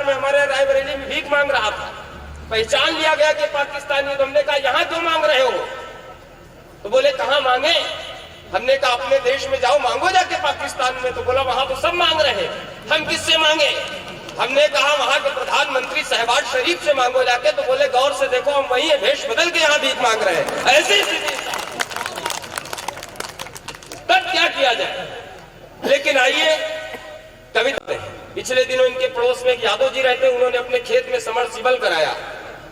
में हमारे रायबरेली में भीख मांग रहा था, पहचान लिया गया कि पाकिस्तानी। तो हमने कहा यहाँ क्यों मांग रहे हो? तो बोले कहाँ मांगे? हमने कहा अपने देश में जाओ मांगो जाके पाकिस्तान में। तो बोला वहां तो सब मांग रहे हैं, हम किससे मांगे? हमने कहा वहां के प्रधानमंत्री शहबाज शरीफ से मांगो जाके। तो बोले गौर से देखो हम वही है, भेष बदल के यहाँ भीख मांग रहे हैं। ऐसी स्थिति, तब क्या किया जाए? लेकिन आइए कविता, पिछले दिनों इनके पड़ोस में एक यादव जी रहते, उन्होंने अपने खेत में समरसिबल कराया।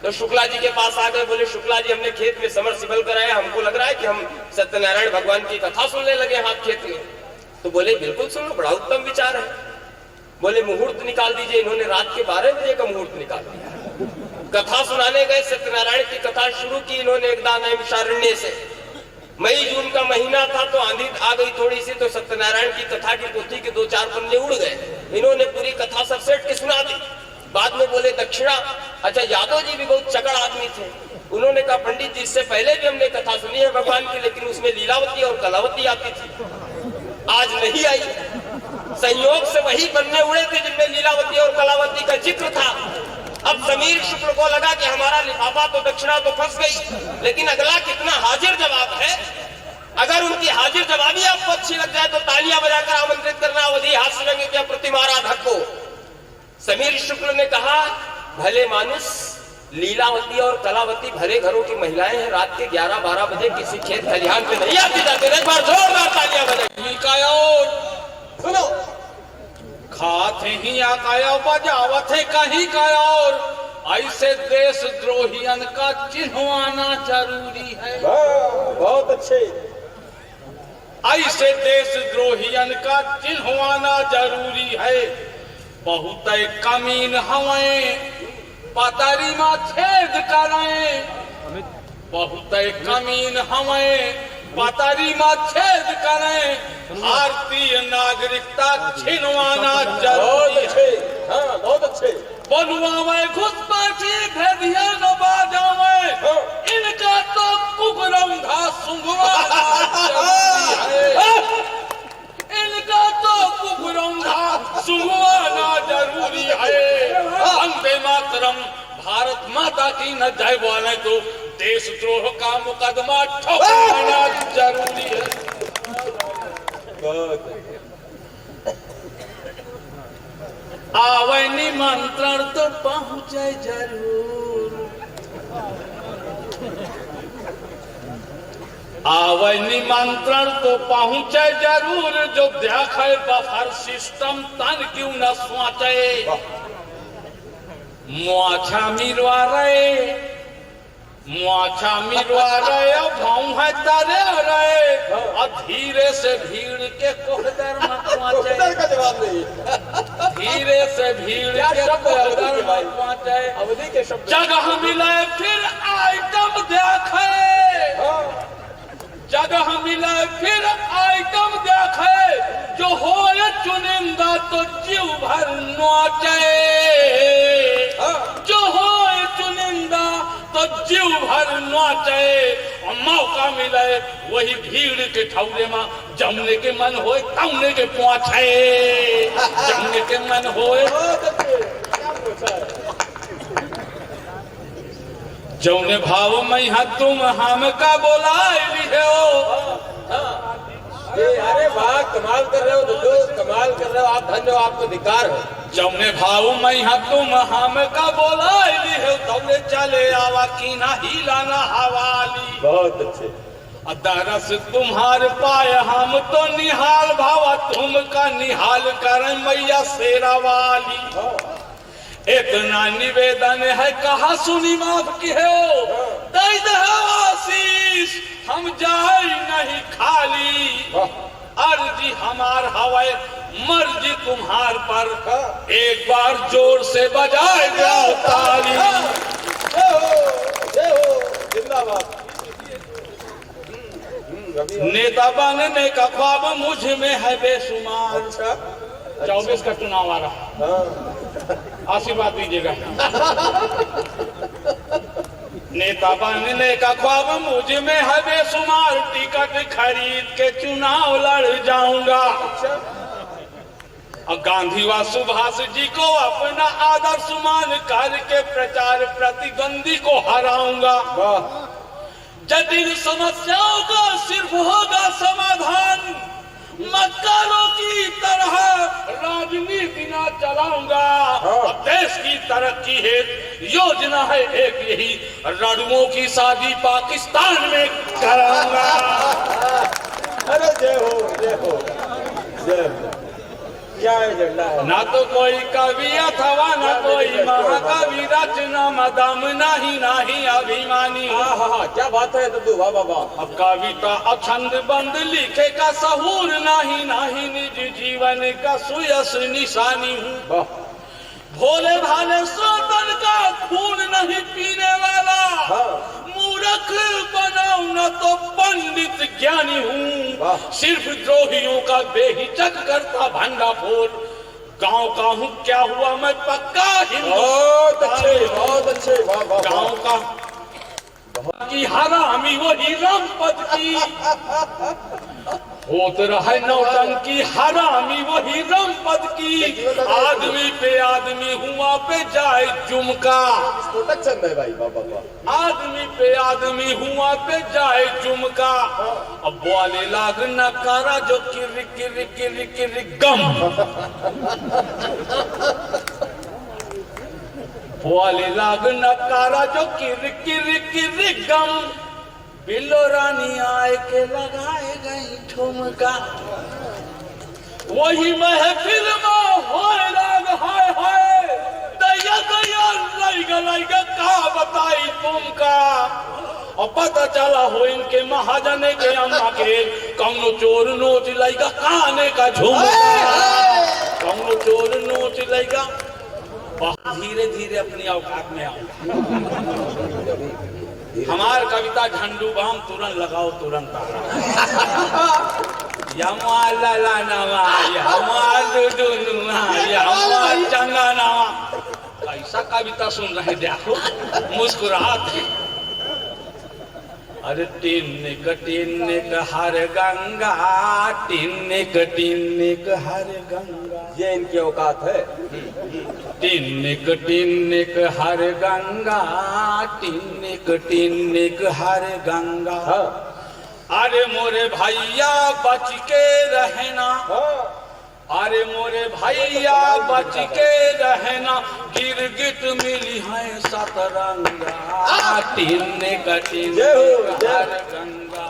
तो शुक्ला जी के पास आ गए, बोले शुक्ला जी हमने खेत में समरसिबल कराया, हमको लग रहा है कि हम सत्यनारायण भगवान की कथा सुनने लगे हाथ खेत में। तो बोले बिल्कुल सुनो, बड़ा उत्तम विचार है। बोले मुहूर्त निकाल दीजिए। इन्होंने रात के 12 बजे का मुहूर्त निकाल दिया। कथा सुनाने गए, सत्यनारायण की कथा शुरू की इन्होंने एकदम नैमिषारण्य से। मई जून का महीना था तो आंधी आ गई थोड़ी सी, तो सत्यनारायण की कथा की पोथी के 2-4 पन्ने उड़ गए। इन्होंने पूरी कथा सब सेट के सुना दी। बाद में बोले दक्षिणा। अच्छा, यादव जी भी बहुत चकड़ आदमी थे, उन्होंने कहा पंडित जी इससे पहले भी हमने कथा सुनी है भगवान की, लेकिन उसमें लीलावती और कलावती आती थी, आज नहीं आई। संयोग से वही पन्ने उड़े थे जिनमें लीलावती और कलावती का जिक्र था। अब समीर शुक्ल को लगा कि हमारा लिफाफा तो दक्षिणा तो फंस गई, लेकिन अगला कितना हाजिर जवाब है। अगर उनकी हाजिर जवाबी आपको अच्छी लग जाए तो तालियां बजाकर आमंत्रित करना। अवधि हास्य रंग क्या प्रतिमारा धक्को। समीर शुक्ल ने कहा भले मानुस, लीलावती और कलावती भरे घरों की महिलाएं हैं, रात के 11-12 बजे किसी खेत खलिहान में नहीं आती जाते। एक बार जोरदार तालियां बजाएं। सुनो, खाते ही आकाया बजावत है कहीं का और, ऐसे देशद्रोहियन का चिन्हवाना जरूरी है। बहुत अच्छे। ऐसे देशद्रोहियन का चिन्हवाना जरूरी है। बहुत कमीन हमें पतरी में छेद करें, बहुत कमीन हमें पतरी में छेद करें। भारतीय नागरिकता छिनवाना जरूरी है। हाँ, बहुत अच्छे। बलुआ में घुसपैठी भेदिया न बाजावे, इनका तो कुकरंधा सुंघवाना जरूरी है। इनका तो कुकरंधा सुंघवाना जरूरी है। वंदे मातरम, भारत माता की न जय बोले तो देशद्रोह का मुकदमा ठोकना जरूरी है। आवे निमंत्रण तो पहुंचे जरूर, आवे निमंत्रण तो पहुंचे जरूर। जो देखे बफर सिस्टम तन क्यों न सोचे। मुआछा मिलवा रहे, मुआछा मिलवा रहे, भाव है तारे रहे, और धीरे से भीड़ के कोहदर मत पहुंचे। का जवाब नहीं। धीरे से भीड़ के कोहदर मत पहुंचे। अवधि के शब्द। जगह मिले फिर आइटम देखे, जगह मिले फिर आइटम देखे। जो हो चुनिंदा तो जीव भर नाचे, जो हो चुनिंदा तो जीव भर नाचे। और मौका मिले वही भीड़ के ठौरे में जमने के मन होए तमने के पहुंचे, जमने के मन होए। जौने भाव में तुम हम का बोलाए हो। अरे वाह, कमाल कर रहे हो दोस्त, कमाल कर रहे हो आप, धन्य हो, आपको धिक्कार है। जौने भाव में तुम हम का बोलाए हो, तौले चले आवा की ना हिलाना हवाली। बहुत अच्छे। दरस तुम्हार पाए हम तो निहाल भावा, तुम का निहाल कर मैया शेरा वाली। इतना निवेदन है कहा सुनी माफ की हो, दई दे आशीष हम जाए नहीं खाली। अर्जी हमार हवाए मर्जी तुम्हार पर, एक बार जोर से बजाए जाओ ताली। जिंदाबाद। नेता बनने का ख्वाब मुझ में है बेशुमार। अच्छा, 24 का चुनाव आ रहा, आशीर्वाद दीजिएगा। नेता बनने का ख्वाब मुझ में है बेशुमार, टिकट खरीद के चुनाव लड़ जाऊंगा। और गांधी व सुभाष जी को अपना आदर्श मान करके प्रचार प्रतिद्वंदी को हराऊंगा। जटिल समस्याओं का सिर्फ होगा समाधान, मक्कारों की तरह राजनीति ना चलाऊंगा। अब देश की तरक्की है योजना है एक यही, रणुओं की शादी पाकिस्तान में कराऊंगा। अरे जय हो जय हो जय हो। क्या एजेंडा है? ना तो कोई कवि अथवा न कोई महाकवि, रचना मदम नहीं नहीं अभिमानी। हाँ, क्या बात है दद्दू, वाह वाह वाह। अब कविता अछंद बंद लिखे का सहूर नहीं नहीं, निज जीवन का सुयस निशानी हूँ। भोले भाले सोतन का खून नहीं पीने वाला, मूर्ख बनाओ न तो पंडित ज्ञानी हूँ। सिर्फ द्रोहियों का बेहिचक करता भंडाफोर, गांव का हूँ क्या हुआ मैं पक्का हिंदू। बहुत अच्छे वाह वाह। गांव का की हरामी वही रामपद की, होत रहे नौटंकी हरामी वही रामपद की। आदमी पे आदमी हुआ पे जाए जुमका, चंद है भाई, वाह वाह वाह। आदमी पे आदमी हुआ पे जाए जुमका। अब बोले लाग नकारा जो किर किर किर किर गम, बोले लाग नकारा जो किर किर किर गम। बिल्लो रानी आए के लगाए गई ठुमका, वही महफिल में होए लाग हाय हाय। दैया दैया लाइगा का बताई तुमका। और पता चला हो इनके महाजने के अम्मा के, कौनो चोर नोच लाइगा काने का झुमका, कौनो चोर नोच लाइगा। धीरे धीरे अपनी औकात में आओ। हमार कविता झंडू बाम तुरंत लगाओ तुरंत चंगा नामा। कैसा कविता सुन रहे देखो, मुस्कुराते। अरे टिन्निक हर गंगा, टिन्निक हर गंगा, ये इनकी औकात है। टिन्निक हर गंगा, टिन्निक हर गंगा। अरे मोरे भैया बच के रहना, अरे मोरे भैया बच के रहना, गिरगिट मिली है सतरंगा। टिन्निक हर गंगा,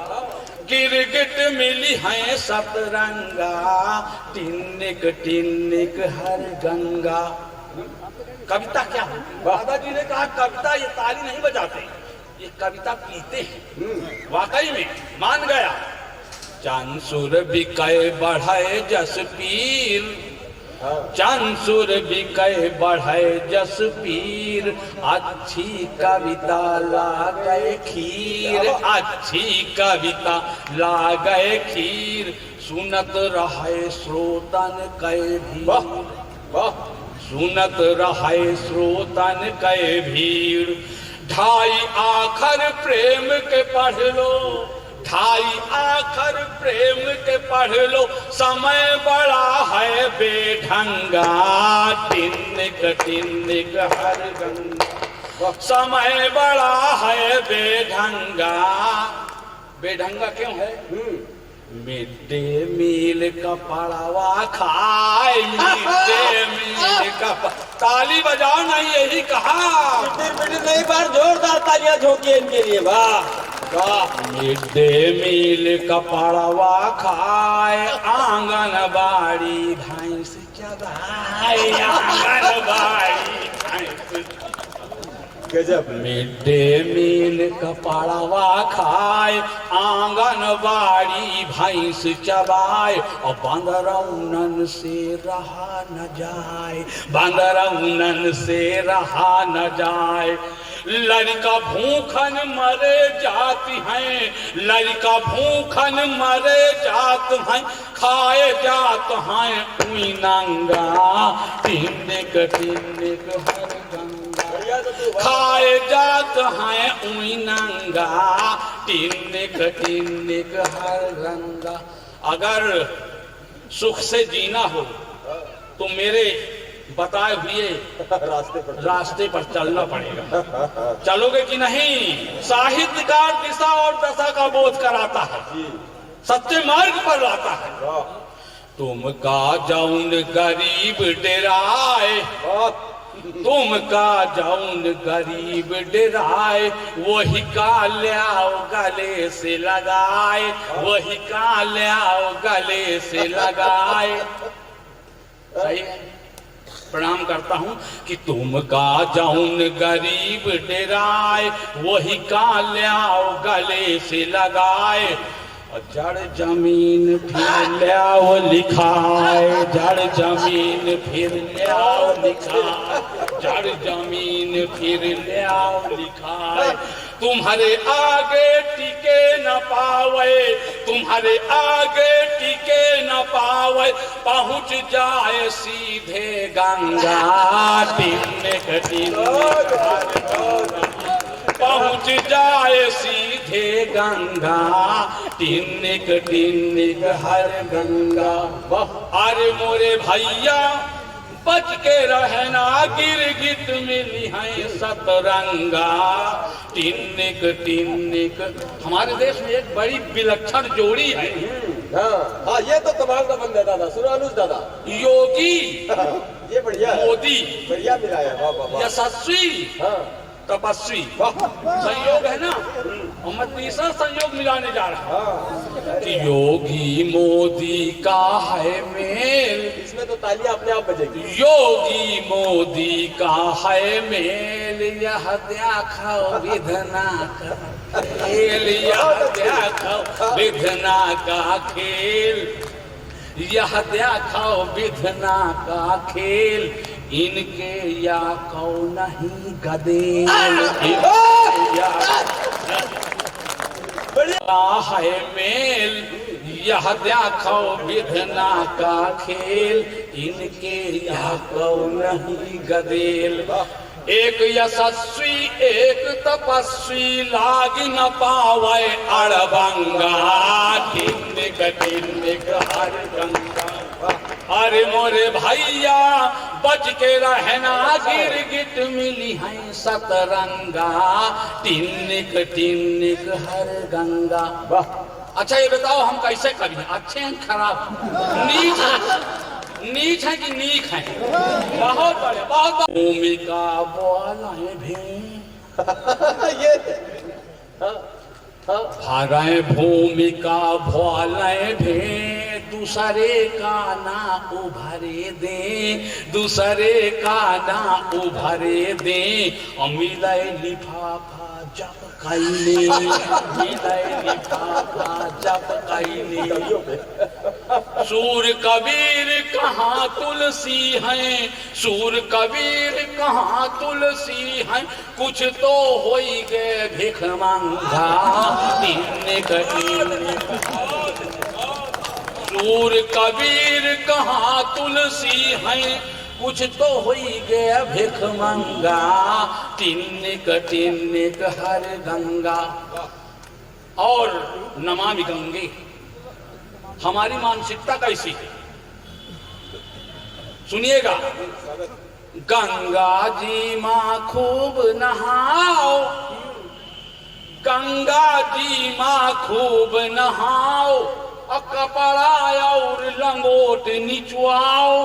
गिरगिट मिली है सतरंगा। टिन्निक हर गंगा। कविता क्या है? दादाजी ने कहा कविता ये ताली नहीं बजाते, ये कविता पीते हैं। वाकई में मान गया। चांसुर बिकय बढ़ाए जस पीर, चांसुर बिकय बढ़ाए जस पीर। अच्छी कविता लागे खीर, अच्छी कविता लागे खीर। सुनत रहे श्रोतन कै भीड़, सुनत रहे श्रोतन कै भीड़। ढाई आखर प्रेम के पढ़ लो, ढाई आखर प्रेम के पढ़ लो। समय बड़ा है बेढंगा, टिन्निक हर गंगा। समय बड़ा है बेढंगा। बेढंगा क्यों है? मिड डे मील का पड़ावा खाए, मिड डे मील का। ताली बजाओ नहीं, यही कहा। नहीं, बार जोरदार तालियां झोंकिए इनके लिए, वाह। मिड डे मील का पड़ावा खाए, आंगनबाड़ी भैंस चबाए, आंगनबाड़ी भैंस। गजब। मिड डे मील का पड़ावा खाए, आंगनबाड़ी भैंस चबाए। और बंदरौनन से रहा न जाए, बंदरौनन से रहा न जाए। लड़का भूखन मरे जाती हैं, लड़का भूखन मरे जात हैं। खाए जात हैं उई नंगा, टिन्निक हर गंगा। खाए जात हैं उई नंगा, टिन्निक हर गंगा। अगर सुख से जीना हो तो मेरे बताए हुए रास्ते पर चलना पड़ेगा। चलोगे कि नहीं? साहित्यकार दिशा और दशा का बोध कराता है, सच्चे मार्ग पर लाता है। तुम का जाऊन गरीब डराए, तुम का जाऊन गरीब डराए, वही का लियाओ गले से लगाए, वही का लियाओ गले से लगाए। सही है। प्रणाम करता हूं कि तुम का जाऊन गरीब डराए, वही का लियाओ गले से लगाए। जड़ जमीन फिर लियाओ लिखाए, जड़ जमीन फिर लियाओ लिखाए, जड़ जमीन फिर लियाओ लिखाए। तुम्हारे आगे टिके न पावे, तुम्हारे आगे टिके न पावे, पहुंच जाए सीधे गंगा। टिन्निक टिन्निक पहुंच जाए सीधे गंगा, टिन्निक टिन्निक हर गंगा। अरे मोरे भैया बच के रहना, गिरगिट मिली है सतरंगा। टिन्निक टिन्निक। हमारे देश में एक बड़ी विलक्षण जोड़ी है। हाँ, ये तो कमाल का बंदा दादा, सुनो अनुज दादा। योगी ये बढ़िया है, मोदी, बढ़िया मिलाया। वाह वाह वाह। यशस्वी तपस्वी। संयोग है ना, और मैं तीसरा संयोग मिलाने जा रहा हूँ कि योगी मोदी का है मेल। इसमें तो तालियां अपने आप बजेगी। योगी मोदी का है मेल, यह देखो विधना का खेल, यह देखो विधना का खेल, यह देखो विधना का खेल। इनके या कौ नहीं गदेल, है मेल, यह देखो विधना का खेल। इनके या कौ नहीं गदेल। एक यशस्वी एक तपस्वी, लाग न पावे अड़बंगा। टिन्निक टिन्निक हर गंगा। अरे मोरे भैया बच के रहना, गिरगिट मिली है सतरंगा। टिन्निक टिन्निक हर गंगा। अच्छा ये बताओ हम कैसे करें? अच्छे हैं खराब? नीच है, नीच है कि नीक है? बहुत बड़े, बहुत भूमिका बोला भी भागे भूमिका भोले भे, दूसरे का ना उभरे दे, दूसरे का ना उभरे दे। मिले लिफाफा जब कैले, मिले लिफाफा जब कैले। सूर कबीर कहाँ तुलसी हैं, सूर कबीर कहाँ तुलसी हैं, कुछ तो हो ही गए भिख मंगा। टिन्निक टिन्निक सूर कबीर कहाँ तुलसी हैं, कुछ तो हो ही गया भिख मंगा। टिन्निक टिन्निक हर गंगा। और नमामि गंगे, हमारी मानसिकता कैसी है सुनिएगा। गंगा जी माँ खूब नहाओ, गंगा जी माँ खूब नहाओ, कपड़ा और लंगोट निचवाओ,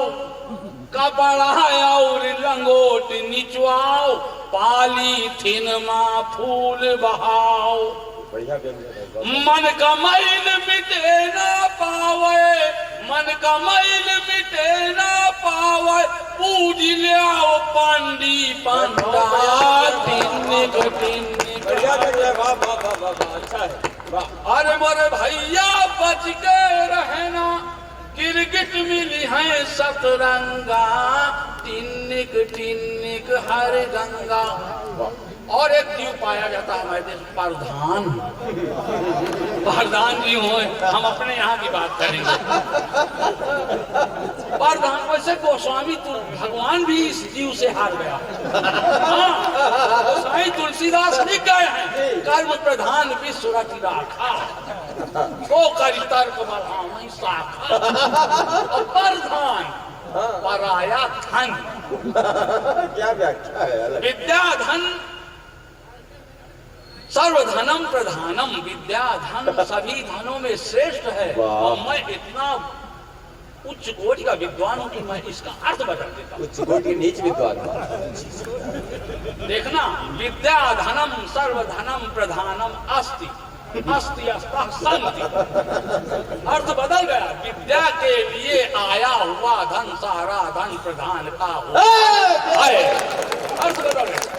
कपड़ा और लंगोट निचवाओ, पॉलीथिन माँ फूल बहाओ। मन का मैल मिटे ना पावे, मन का मैल मिटे ना पावे, पूज लियाओ पांडी पंडा। टिन्निक टिन्निक। अच्छा है। अरे मोरे भैया बच के रहना, गिरगिट मिली है सतरंगा। टिन्निक टिन्निक हर गंगा। और एक जीव पाया जाता है हमारे देश में, प्रधान। प्रधान जी हो, हम अपने यहाँ की बात करेंगे। प्रधान वैसे गोस्वामी भगवान भी इस जीव से हार गया। गोस्वामी तुलसीदास लिख गए हैं, कर्म प्रधान विश्व रति राखा, को करी तर्क बधाई शाखा। प्रधान पराया धन। क्या व्याख्या है अलग। विद्या धन सर्वधनम प्रधानम, विद्या धन सभी धनों में श्रेष्ठ है। वाह। और मैं इतना उच्च कोटि का विद्वान हूं कि मैं इसका अर्थ बता देता हूं। उच्च कोटि नीच विद्वान। देखना, विद्या धनम सर्वधनम प्रधानम अस्ति, अस्ति अस्तः संति। अर्थ बदल गया, विद्या के लिए आया हुआ धन सारा धन प्रधान का हुआ है। अर्थ बदल गया।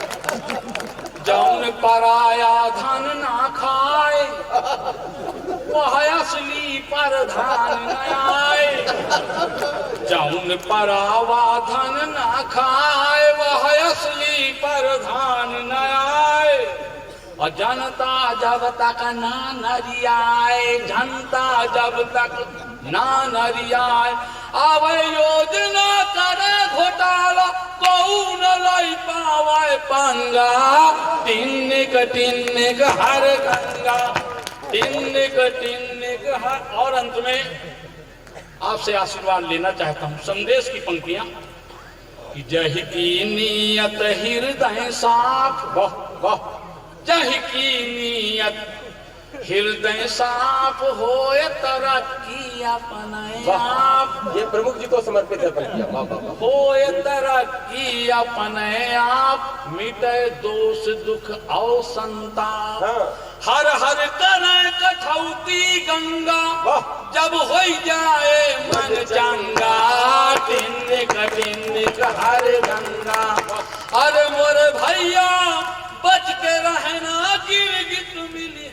जौन पराया धन ना खाए वह असली प्रधान न आए। जौन परावा धन ना खाए वह असली प्रधान न आए। और जनता जब तक ना नरियाए, जनता जब तक ना नरियाए, अब योजना करे घोटाला कहू न लाई पावे पंगा। टिन्निक टिन्निक हर गंगा, टिन्निक टिन्निक हर। और अंत में आपसे आशीर्वाद लेना चाहता हूं। संदेश की पंक्तियां कि जही की नियत हृदय साफ, वाह वाह, जही की नियत हृदय साफ होए तरक्की अपने आप। ये प्रमुख जी को समर्पित है पंक्तियां। वाह वाह वाह। होए तरक्की अपने आप, मिटे दोष दुख और संताप। हर हर करे कठौती गंगा, जब हो जाए मन चंगा। टिन्निक टिन्निक हर गंगा। अरे मोरे भैया बच के रहना, गिरगिट मिली